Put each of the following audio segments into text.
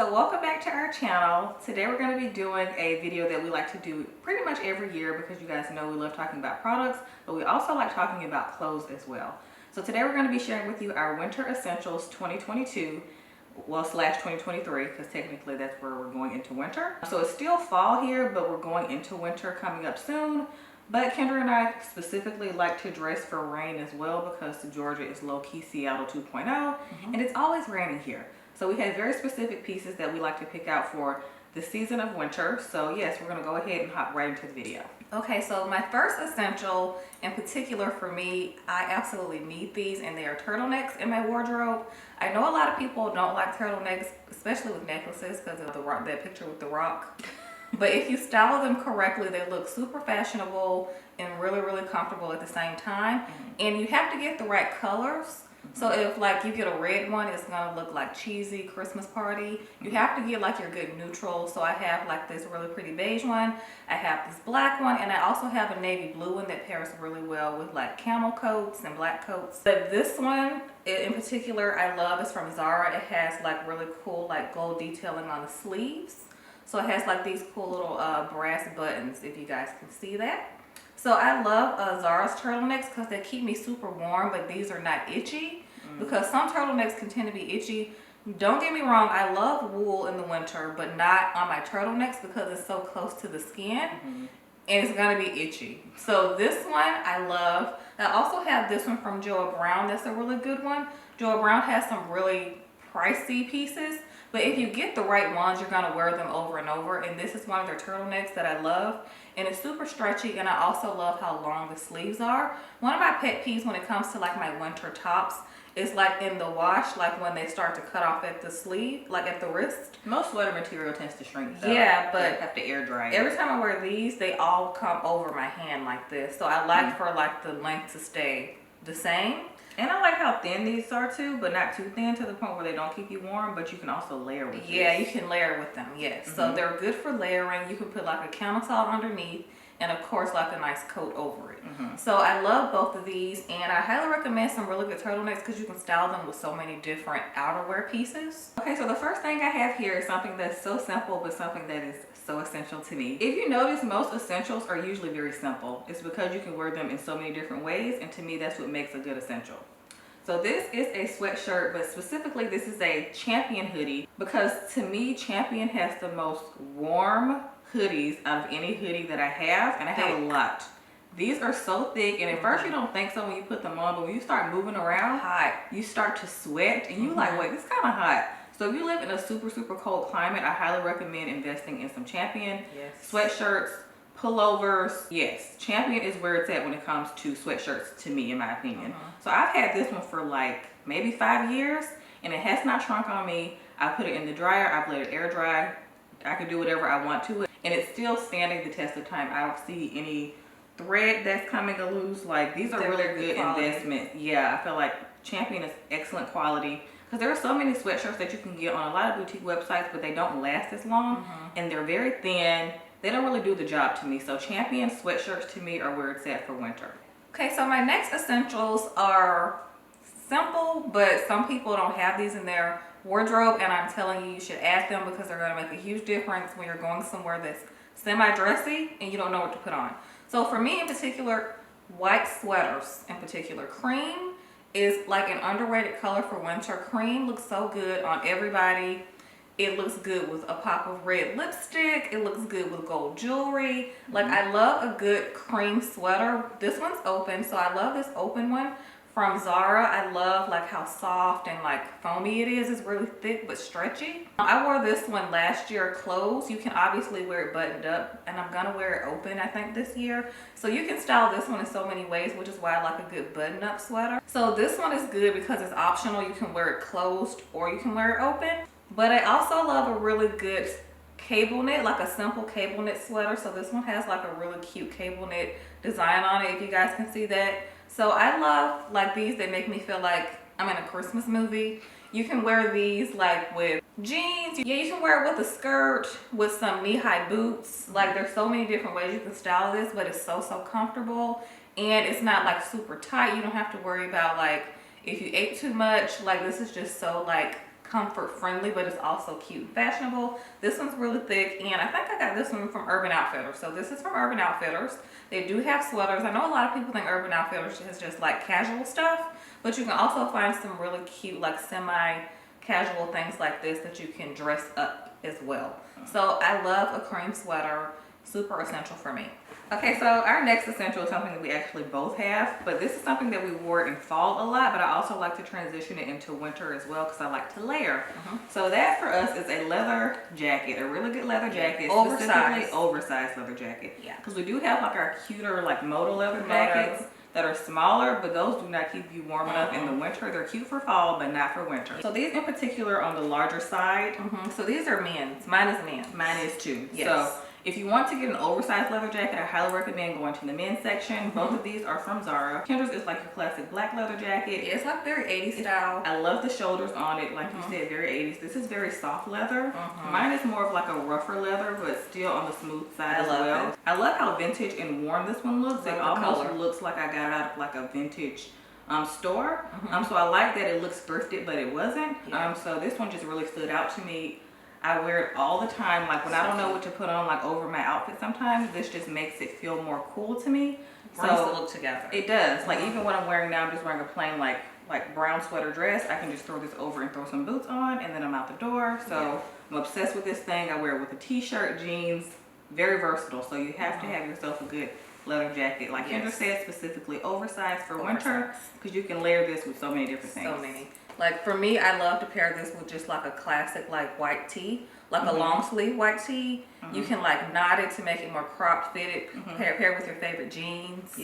So welcome back to our channel. Today we're going to be doing a video that we like to do pretty much every year because you guys know we love talking about products, but we also like talking about clothes as well. So today we're going to be sharing with you our winter essentials 2022, well slash 2023, because technically that's where we're going into winter. So it's still fall here, but we're going into winter coming up soon. But Kendra and I specifically like to dress for rain as well because Georgia is low-key Seattle 2.0 and it's always raining here. So we have very specific pieces that we like to pick out for the season of winter. So yes, we're gonna go ahead and hop right into the video. Okay, so my first essential in particular for me, I absolutely need these, and they are turtlenecks in my wardrobe. I know a lot of people don't like turtlenecks, especially with necklaces because of that picture with the rock. But if you style them correctly, they look super fashionable and really, really comfortable at the same time. And you have to get the right colors. So if like you get a red one, it's gonna look like cheesy Christmas party. You have to get like your good neutral. So I have like this really pretty beige one. I have this black one, and I also have a navy blue one that pairs really well with like camel coats and black coats. But this one in particular I love. It's from Zara. It has like really cool like gold detailing on the sleeves. So it has like these cool little brass buttons, if you guys can see that. So I love Zara's turtlenecks because they keep me super warm, but these are not itchy. Because some turtlenecks can tend to be itchy. Don't get me wrong, I love wool in the winter, but not on my turtlenecks because it's so close to the skin and it's gonna be itchy. So this one I love. I also have this one from Joa Brown. That's a really good one. Joa Brown has some really pricey pieces. But if you get the right ones, you're gonna wear them over and over. And this is one of their turtlenecks that I love. And it's super stretchy, and I also love how long the sleeves are. One of my pet peeves when it comes to like my winter tops is like in the wash, like when they start to cut off at the sleeve, like at the wrist. Most sweater material tends to shrink though. Yeah, but you have to air dry. Every time I wear these, they all come over my hand like this. So I like for like the length to stay the same. And I like how thin these are too, but not too thin to the point where they don't keep you warm, but you can also layer with this. Yeah, you can layer with them, yes. So they're good for layering. You can put like a camel top underneath and of course like a nice coat over it. So I love both of these, and I highly recommend some really good turtlenecks because you can style them with so many different outerwear pieces. Okay, so the first thing I have here is something that's so simple, but something that is so essential to me. If you notice, most essentials are usually very simple. It's because you can wear them in so many different ways, and to me that's what makes a good essential. So this is a sweatshirt, but specifically this is a Champion hoodie because to me Champion has the most warm hoodies out of any hoodie that I have, and I have a lot. These are so thick, and at first you don't think so when you put them on, but when you start moving around, you start to sweat, and you like, wait, this is kind of hot. So if you live in a super, super cold climate, I highly recommend investing in some Champion sweatshirts, pullovers. Yes, Champion is where it's at when it comes to sweatshirts to me, in my opinion. So I've had this one for like maybe 5 years, and it has not shrunk on me. I put it in the dryer, I've let it air dry. I can do whatever I want to it, and it's still standing the test of time. I don't see any thread that's coming loose. Like, these are really good investments. Yeah, I feel like Champion is excellent quality because there are so many sweatshirts that you can get on a lot of boutique websites, but they don't last as long and they're very thin. They don't really do the job to me. So Champion sweatshirts to me are where it's at for winter. Okay, so my next essentials are simple, but some people don't have these in their wardrobe, and I'm telling you, you should add them because they're going to make a huge difference when you're going somewhere that's semi-dressy and you don't know what to put on. So for me in particular, white sweaters in particular. Cream is like an underrated color for winter. Cream looks so good on everybody. It looks good with a pop of red lipstick. It looks good with gold jewelry. Like, I love a good cream sweater. This one's open, so I love this open one from Zara. I love like how soft and like foamy it is. It's really thick but stretchy. I wore this one last year closed. You can obviously wear it buttoned up, and I'm gonna wear it open I think this year. So you can style this one in so many ways, which is why I like a good button up sweater. So this one is good because it's optional. You can wear it closed or you can wear it open. But I also love a really good cable knit, like a simple cable knit sweater. So this one has like a really cute cable knit design on it, if you guys can see that. So I love like these. They make me feel like I'm in a Christmas movie. You can wear these like with jeans. Yeah, you can wear it with a skirt, with some knee-high boots. Like, there's so many different ways you can style this, but it's so comfortable, and it's not like super tight. You don't have to worry about like if you ate too much. Like, this is just so like comfort friendly, but it's also cute and fashionable. This one's really thick, and I think I got this one from Urban Outfitters. So this is from Urban Outfitters. They do have sweaters. I know a lot of people think Urban Outfitters is just like casual stuff, but you can also find some really cute like semi-casual things like this that you can dress up as well. So I love a cream sweater, super essential for me. Okay, so our next essential is something that we actually both have, but this is something that we wore in fall a lot, but I also like to transition it into winter as well because I like to layer. So that for us is a leather jacket, a really good leather jacket, specifically oversized leather jacket. Yeah. Because we do have like our cuter like moto leather jackets that are smaller, but those do not keep you warm enough in the winter. They're cute for fall, but not for winter. So these in particular on the larger side. So these are men's. Mine is men's. Mine is too. Yes. So if you want to get an oversized leather jacket, I highly recommend going to the men's section. Both of these are from Zara. Kendra's is like your classic black leather jacket. It's like very 80s style. I love the shoulders on it, like you said, very 80s. This is very soft leather. Mine is more of like a rougher leather, but still on the smooth side as well. I love how vintage and warm this one looks. It almost looks like I got it out of like a vintage store. So I like that it looks thrifted, but it wasn't. So this one just really stood out to me. I wear it all the time, like when I don't know what to put on like over my outfit sometimes. This just makes it feel more cool to me. Brings the look together. It does. Like even what I'm wearing now, I'm just wearing a plain like brown sweater dress. I can just throw this over and throw some boots on, and then I'm out the door. So I'm obsessed with this thing. I wear it with a t-shirt, jeans, very versatile. So you have to have yourself a good leather jacket. Like Kendra said, specifically oversized for winter, because you can layer this with so many different things. So many. Like for me, I love to pair this with just like a classic like white tee, like a long sleeve white tee. You can like knot it to make it more cropped fitted. Pair with your favorite jeans.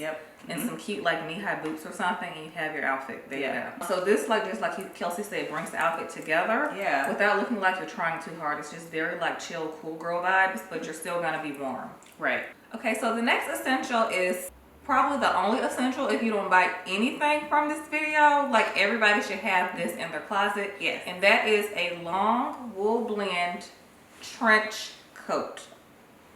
And some cute like knee-high boots or something, and you have your outfit there. You go. So this like just like Kelsey said, brings the outfit together. Without looking like you're trying too hard. It's just very like chill, cool girl vibes, but you're still gonna be warm. Right. Okay, so the next essential is probably the only essential if you don't buy anything from this video. Like everybody should have this in their closet. Yes. And that is a long wool blend trench coat.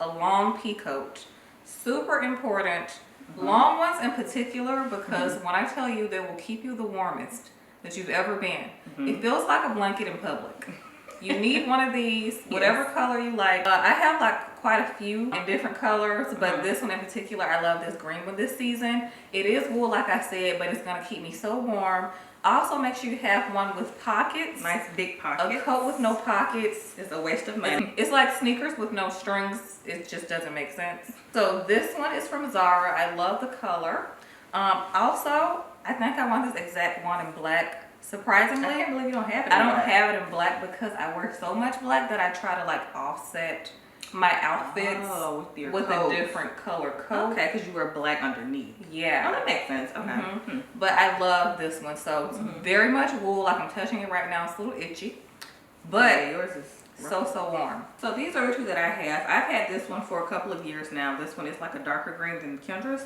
A long pea coat. Super important. Long ones in particular, because when I tell you they will keep you the warmest that you've ever been. It feels like a blanket in public. You need one of these, whatever color you like. I have like quite a few in different colors, but this one in particular, I love this green one this season. It is wool, like I said, but it's gonna keep me so warm. Also, make sure you have one with pockets. Nice big pockets. A coat with no pockets is a waste of money. It's like sneakers with no strings. It just doesn't make sense. So this one is from Zara. I love the color. Also, I think I want this exact one in black. Surprisingly, I can't believe you don't have it. I don't have it in black because I wear so much black that I try to like offset my outfits with a different color coat. Okay, because you wear black underneath. Yeah. Oh, that makes sense. Okay. But I love this one. So it's very much wool. Like I'm touching it right now. It's a little itchy. But yours is so warm. So these are the two that I have. I've had this one for a couple of years now. This one is like a darker green than Kendra's.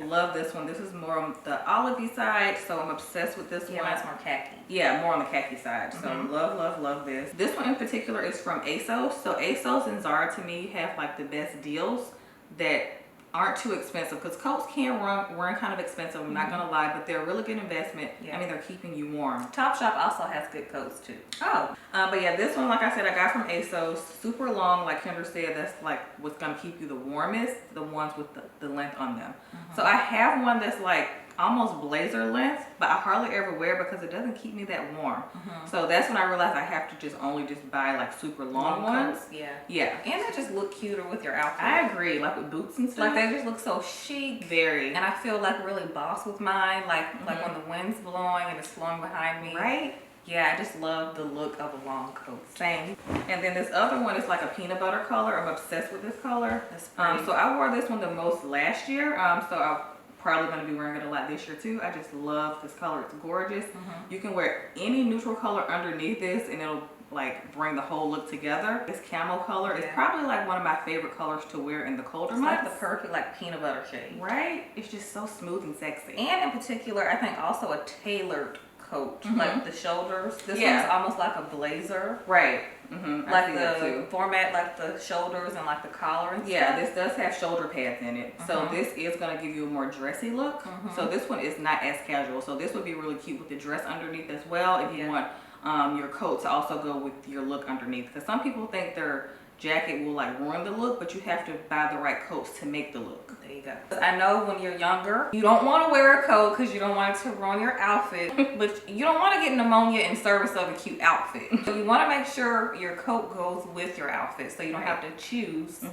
Love this one. This is more on the olivey side, so I'm obsessed with this one. Yeah, that's more khaki. Yeah, more on the khaki side. So love this. This one in particular is from ASOS. So ASOS and Zara to me have like the best deals that aren't too expensive, because coats can run kind of expensive, I'm not gonna lie, but they're a really good investment. I mean, they're keeping you warm. Topshop also has good coats too. But yeah, this one, like I said, I got from ASOS. Super long, like Kendra said, that's like what's gonna keep you the warmest, the ones with the length on them. So I have one that's like almost blazer length, but I hardly ever wear because it doesn't keep me that warm. So that's when I realized I have to only buy like super long ones. Yeah. And they just look cuter with your outfit. I agree, like with boots and stuff. Like they just look so chic. Very. And I feel like really boss with mine, like when the wind's blowing and it's flowing behind me. Right. Yeah, I just love the look of a long coat. Same. And then this other one is like a peanut butter color. I'm obsessed with this color. That's pretty. So I wore this one the most last year. So I probably going to be wearing it a lot this year too. I just love this color. It's gorgeous. You can wear any neutral color underneath this and it'll like bring the whole look together. This camel color is probably like one of my favorite colors to wear in the colder months. Like the perfect like peanut butter shade. Right? It's just so smooth and sexy. And in particular, I think also a tailored coat. Like the shoulders. This one's almost like a blazer. Right. Like the format, like the shoulders and like the collar and stuff. This does have shoulder pads in it. So this is going to give you a more dressy look. So this one is not as casual. So this would be really cute with the dress underneath as well if you want your coat to also go with your look underneath, because some people think their jacket will like ruin the look, but you have to buy the right coats to make the look. There you go. I know when you're younger, you don't want to wear a coat because you don't want it to ruin your outfit, but you don't want to get pneumonia in service of a cute outfit. So you want to make sure your coat goes with your outfit, so you don't have to choose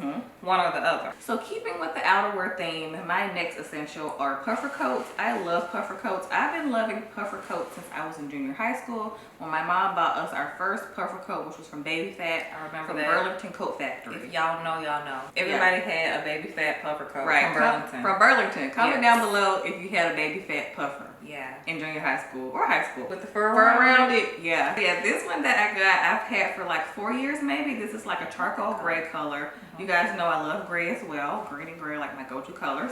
one or the other. So keeping with the outerwear theme, my next essential are puffer coats. I love puffer coats. I've been loving puffer coats since I was in junior high school, when my mom bought us our first puffer coat, which was from Baby Fat. I remember from that. Burlington Coat Factory. If y'all know, y'all know. Everybody had a Baby Fat puffer coat from Burlington. From Burlington. Comment down below if you had a Baby Fat puffer. Yeah. In junior high school or high school. With the fur around it. Yeah. Yeah, this one that I got, I've had for like 4 years maybe. This is like a charcoal gray color. You guys know I love gray as well. Green and gray are like my go-to colors.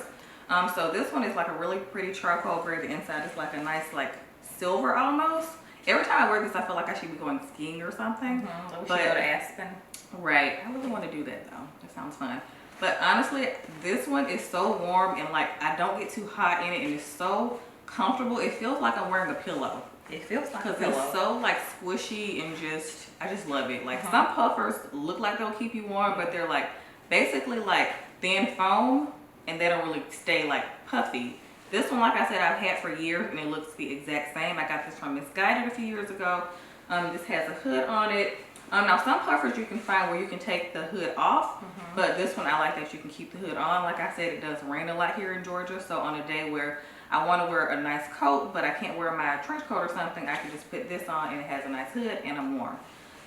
So this one is like a really pretty charcoal gray. The inside is like a nice like silver almost. Every time I wear this, I feel like I should be going skiing or something. We should go to Aspen. Right. I really want to do that though. That sounds fun. But honestly, this one is so warm and like I don't get too hot in it, and it's so comfortable. It feels like I'm wearing a pillow. It feels like a Because pillow. it's so like squishy and just, I just love it. Like some puffers look like they'll keep you warm, but they're like basically like thin foam and they don't really stay like puffy. This one, like I said, I've had for years and it looks the exact same. I got this from Misguided a few years ago. This has a hood on it. Now some puffers you can find where you can take the hood off, but this one I like that you can keep the hood on. Like I said, it does rain a lot here in Georgia, so on a day where I want to wear a nice coat but I can't wear my trench coat or something, I can just put this on and it has a nice hood and I'm warm.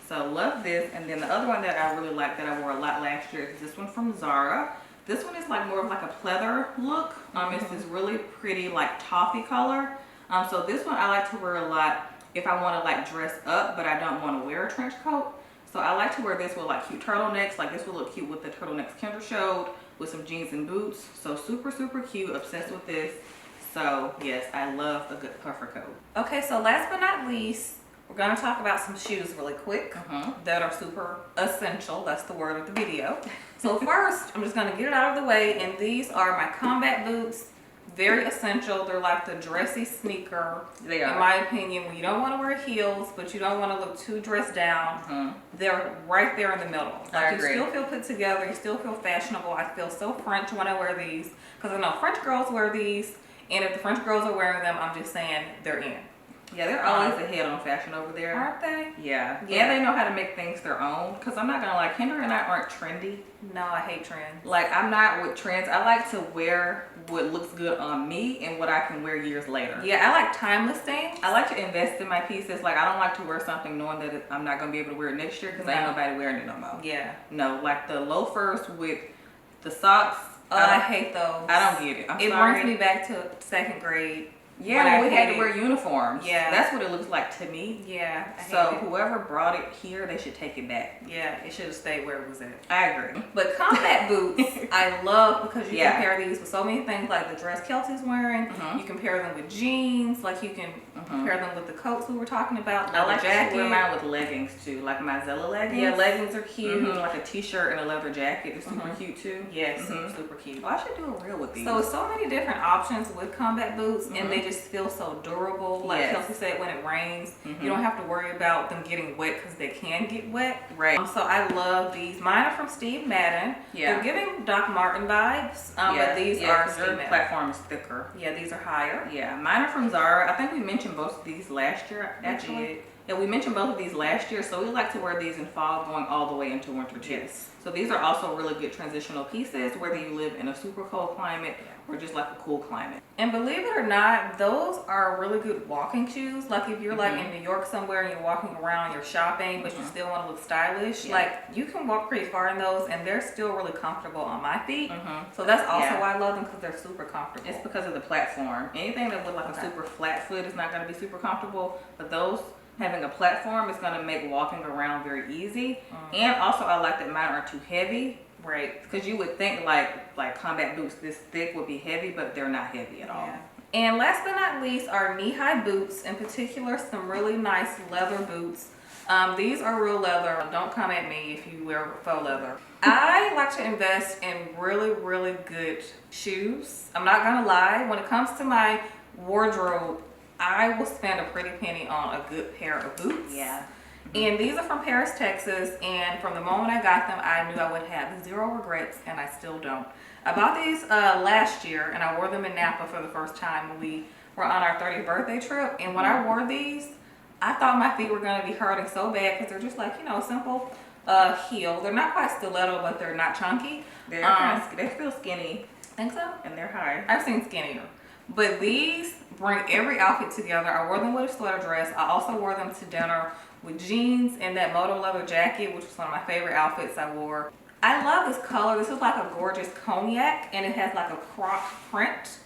So love this. And then the other one that I really like that I wore a lot last year is this one from Zara. This one is like more of like a pleather look. It's this really pretty like toffee color. So this one I like to wear a lot if I want to like dress up but I don't want to wear a trench coat. So I like to wear this with like cute turtlenecks. Like this will look cute with the turtlenecks Kendra showed, with some jeans and boots. So super, super cute. Obsessed with this. So yes, I love a good puffer coat. Okay, so last but not least, we're going to talk about some shoes really quick that are super essential. That's the word of the video. So first, I'm just going to get it out of the way, and these are my combat boots. Very essential. They're like the dressy sneaker. They are. In my opinion, when you don't want to wear heels, but you don't want to look too dressed down, they're right there in the middle. Like you still feel put together, you still feel fashionable. I feel so French when I wear these, because I know French girls wear these, and if the French girls are wearing them, I'm just saying they're in. Yeah, they're always ahead on fashion over there. Aren't they? Yeah. Yeah, they know how to make things their own. Because I'm not going to lie, Kendra and I aren't trendy. No, I hate trends. Like, I'm not with trends. I like to wear what looks good on me and what I can wear years later. Yeah, I like timeless things. I like to invest in my pieces. Like, I don't like to wear something knowing that I'm not going to be able to wear it next year because ain't nobody wearing it no more. Yeah. No, like the loafers with the socks. I hate those. I don't get it. It brings me back to second grade. Yeah, we had to wear uniforms. Yeah. That's what it looks like to me. Yeah. So whoever brought it here, they should take it back. Yeah, it should have stayed where it was at. I agree. But combat boots, I love because you can pair these with so many things, like the dress Kelsey's wearing. You can pair them with jeans, like you can pair them with the coats we were talking about. I like to wear mine with leggings too, like my Zella leggings. Yeah, leggings are cute. Like a t-shirt and a leather jacket is super cute too. Yes, super cute. Oh, I should do a reel with these. So it's so many different options with combat boots, and they just feel so durable. Like Kelsey said, when it rains, you don't have to worry about them getting wet because they can get wet. Right. So I love these. Mine are from Steve Madden. Yeah. They're giving Doc Martin vibes, but these are Steve their Madden. platform is thicker. Yeah, these are higher. Yeah, mine are from Zara. I think we mentioned both of these last year, actually. We did. Yeah, we mentioned both of these last year, so we like to wear these in fall going all the way into winter too. Yes. So these are also really good transitional pieces, whether you live in a super cold climate or just like a cool climate. And believe it or not, those are really good walking shoes. Like if you're like in New York somewhere and you're walking around, you're shopping, but you still want to look stylish, like you can walk pretty far in those and they're still really comfortable on my feet. So that's also why I love them, because they're super comfortable. It's because of the platform. Anything that with like a super flat foot is not going to be super comfortable, but those having a platform is going to make walking around very easy. And also I like that mine are too heavy. Right, because you would think like combat boots this thick would be heavy, but they're not heavy at all. And last but not least are knee-high boots, in particular some really nice leather boots. These are real leather. Don't come at me if you wear faux leather. I like to invest in really, really good shoes. I'm not gonna lie, when it comes to my wardrobe, I will spend a pretty penny on a good pair of boots. Yeah. And these are from Paris, Texas, and from the moment I got them, I knew I would have zero regrets, and I still don't. I bought these last year, and I wore them in Napa for the first time when we were on our 30th birthday trip. And when I wore these, I thought my feet were going to be hurting so bad because they're just like, you know, simple heel. They're not quite stiletto, but they're not chunky. They feel skinny. Think so? And they're high. I've seen skinnier. But these bring every outfit together. I wore them with a sweater dress. I also wore them to dinner with jeans and that moto leather jacket, which was one of my favorite outfits I wore. I love this color. This is like a gorgeous cognac, and it has like a crop print.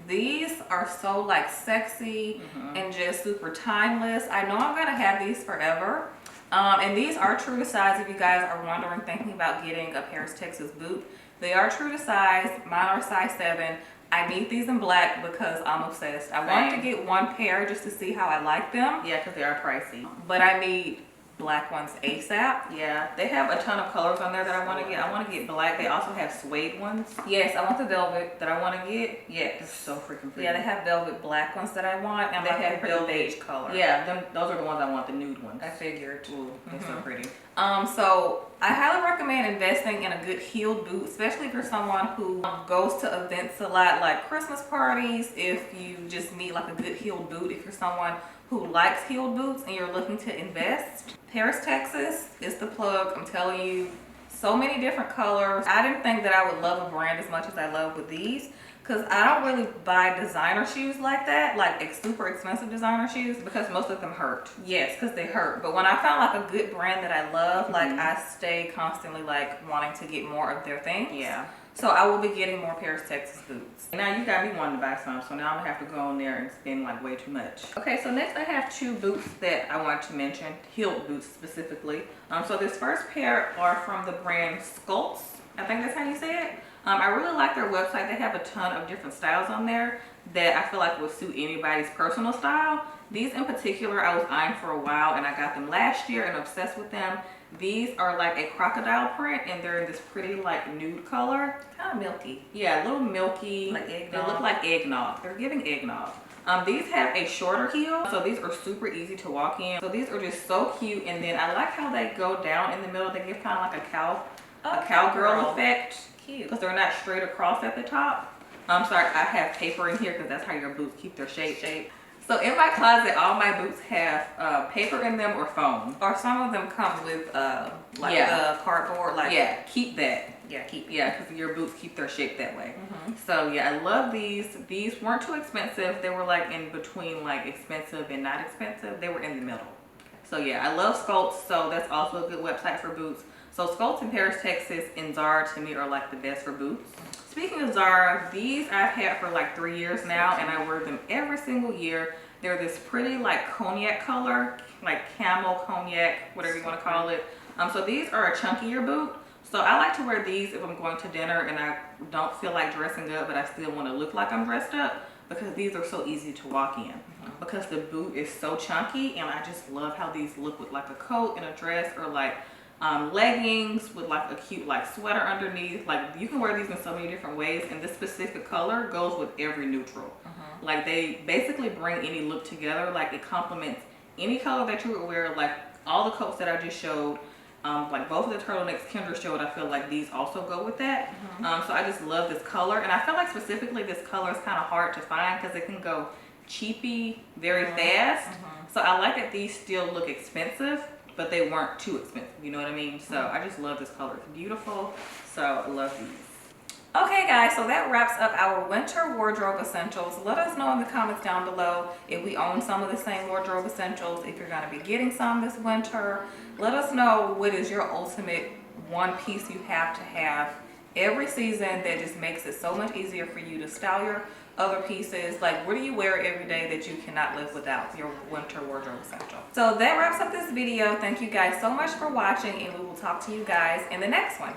These are so like sexy and just super timeless. I know I'm gonna have these forever. And these are true to size if you guys are wondering, thinking about getting a Paris, Texas boot. They are true to size. Mine are size 7. I need these in black because I'm obsessed. I wanted to get one pair just to see how I like them. Yeah, because they are pricey. But I need black ones ASAP. Yeah, they have a ton of colors on there that I want to get. I want to get black. They also have suede ones Yes, I want the velvet. that I want to get. Yeah, they're so freaking pretty. Yeah, they have velvet black ones that I want, and they have velvet beige color. Yeah, those are the ones I want, the nude ones. I figured. Ooh, they're so pretty. So I highly recommend investing in a good heeled boot, especially if you're someone who goes to events a lot, like Christmas parties. If you just need like a good heeled boot, if you're someone who likes heeled boots and you're looking to invest, Paris, Texas is the plug. I'm telling you, so many different colors. I didn't think that I would love a brand as much as I love with these, because I don't really buy designer shoes like that, like super expensive designer shoes. Because most of them hurt. Yes, because they hurt. But when I found like a good brand that I love, like I stay constantly like wanting to get more of their things. Yeah. So I will be getting more Paris, Texas boots. Now you got me wanting to buy some, so now I'm gonna have to go on there and spend like way too much. Okay, so next I have 2 boots that I want to mention, heeled boots specifically. So this first pair are from the brand Sculpts. I think that's how you say it. I really like their website. They have a ton of different styles on there that I feel like would suit anybody's personal style. These in particular I was eyeing for a while, and I got them last year and obsessed with them. These are like a crocodile print, and they're in this pretty like nude color. Kind of milky. Yeah, a little milky. Like eggnog. They look like eggnog. They're giving eggnog. These have a shorter heel, so these are super easy to walk in. So these are just so cute, and then I like how they go down in the middle. They give kind of like a cowgirl effect. Cute. Because they're not straight across at the top. I'm sorry, I have paper in here because that's how your boots keep their shape. So in my closet, all my boots have paper in them or foam. Or some of them come with like the cardboard. Like yeah, keep that. Yeah, keep. Yeah, because your boots keep their shape that way. So yeah, I love these. These weren't too expensive. They were like in between like expensive and not expensive. They were in the middle. So yeah, I love Sculpts. So that's also a good website for boots. So Sculpts in Paris, Texas, and Zara to me are like the best for boots. Speaking of Zara, these I've had for like 3 years now, and I wear them every single year. They're this pretty like cognac color, like camel cognac, whatever you want to call it. So these are a chunkier boot. So I like to wear these if I'm going to dinner and I don't feel like dressing up, but I still want to look like I'm dressed up, because these are so easy to walk in. Because the boot is so chunky, and I just love how these look with like a coat and a dress, or like leggings with like a cute like sweater underneath. Like you can wear these in so many different ways, and this specific color goes with every neutral. Like they basically bring any look together. Like it complements any color that you would wear. Like all the coats that I just showed, like both of the turtlenecks Kendra showed, I feel like these also go with that. So I just love this color, and I feel like specifically this color is kind of hard to find because it can go cheapy very fast. So I like that these still look expensive, but they weren't too expensive, you know what I mean? So I just love this color. It's beautiful. So I love these. Okay guys, so that wraps up our winter wardrobe essentials. Let us know in the comments down below if we own some of the same wardrobe essentials, if you're going to be getting some this winter. Let us know what is your ultimate one piece you have to have every season that just makes it so much easier for you to style your other pieces. Like, what do you wear every day that you cannot live without your winter wardrobe essential? So that wraps up this video. Thank you guys so much for watching, and we will talk to you guys in the next one.